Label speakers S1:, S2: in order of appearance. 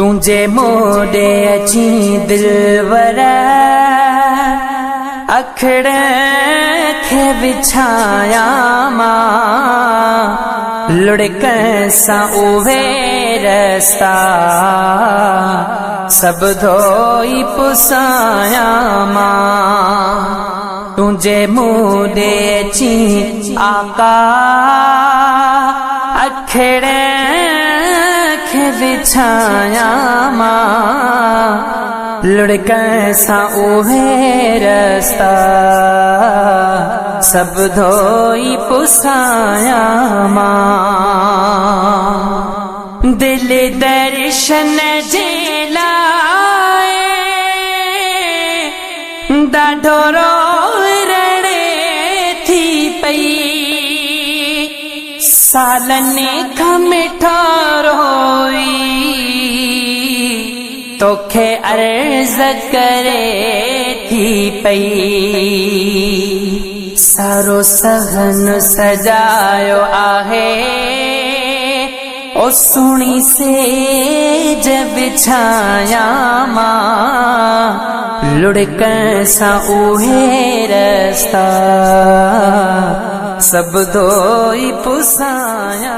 S1: तुझे मोड़े अची दिलवर अखड़ खे बिछाया मां लुढ़क सा उहे रस्ता सब धोई पुसाया मां तुझे मोड़े अची आका अखड़ बिछाया मां लुढ़क सा उहे रस्ता सब धोई पुसाया मां दिल दर्शन जे लाए ॾाढो रोइणे थी पई सालनि खां मिठो रोई तोखे अर्ज़ करे थी पई सारो सहन सजायो आहे ओ सुणी सेज बिछाया मां लुढ़क सा उहे रस्ता सब धोई पुसाया।